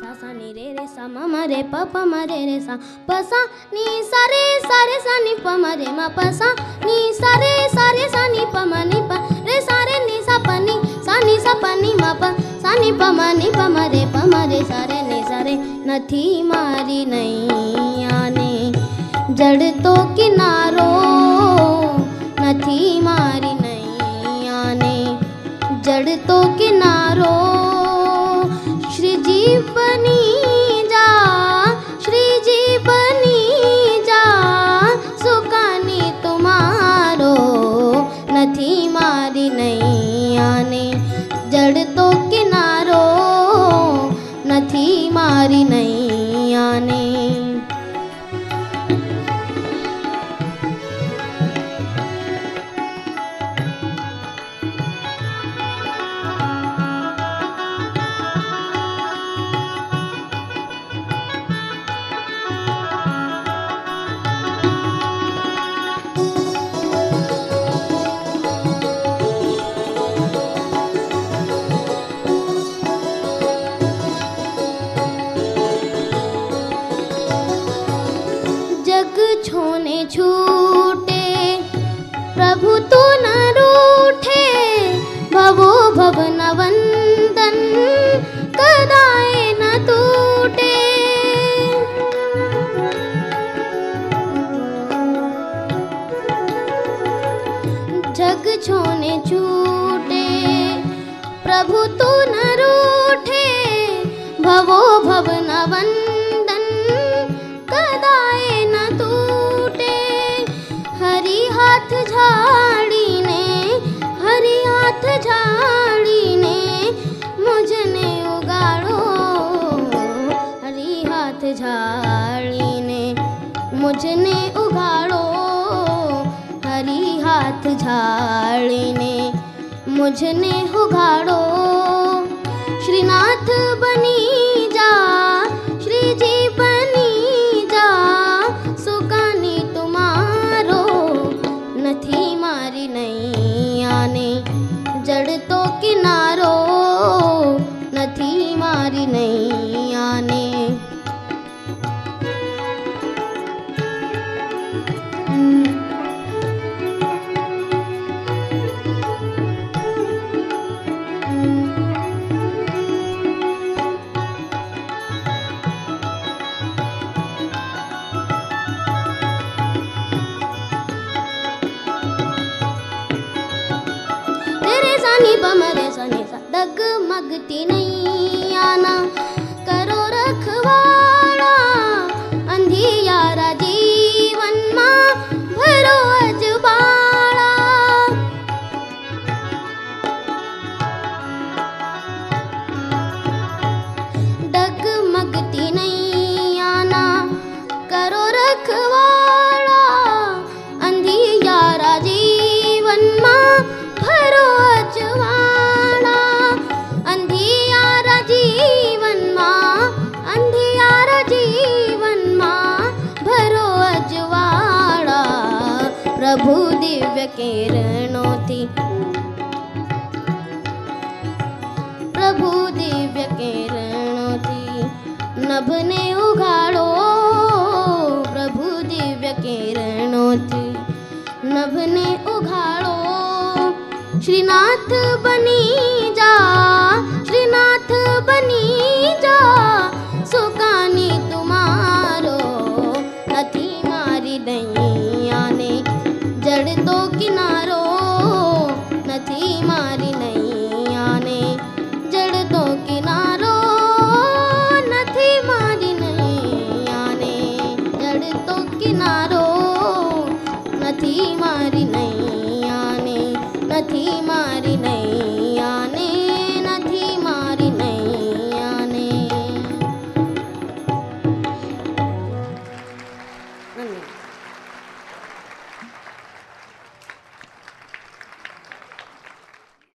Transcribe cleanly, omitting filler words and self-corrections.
सा नी रे सा म म रे प प म रे सा प सा नी सा रे सा नी प म रे म प सा नी सा रे सा नी प म नी प रे सा रे नी सा प नी सा प नी म प सा नी प म रे सा रे नथी मारी नैया ने जड़ तो किनारो नथी मारी नैया ने जड़ तो किनारो श्री जी बनी जा सुकानी तुम्हारो नथी मारी नैया ने जड़ तो किनारो नथी मारी नैया ने। छोने छूटे प्रभु तू न रूठे भवो भवन वंदन कदाए न टूटे। जग छोने छूटे प्रभु तू न रूठे भवो भवन वंदन कदाए न टूटे। हरि हाथ झाड़ी ने मुझने उगाड़ो हरि हाथ झाड़ी ने मुझने उगाड़ो हरि हाथ झाड़ी ने मुझने उगाड़ो। श्रीनाथ बनी जा श्री जी बनी जा सुकानी तुम्हारो नथी मारी नैया ने जड़ तो किनारो नथी मारी नैया ने। डगमगती नैया ना करो रखवाड़ा अंधियारा जीवन मां भरो अजबाड़ा। डगमगती नैया ना करो रखवाड़ा अंधियारा जीवन मां भरो अजवाड़ा। प्रभु दिव्य किरणों थी प्रभु दिव्य किरणों थी नभ ने उगाड़ो प्रभु दिव्य किरणों थी नभ ने उगाड़ो। श्रीनाथ बनी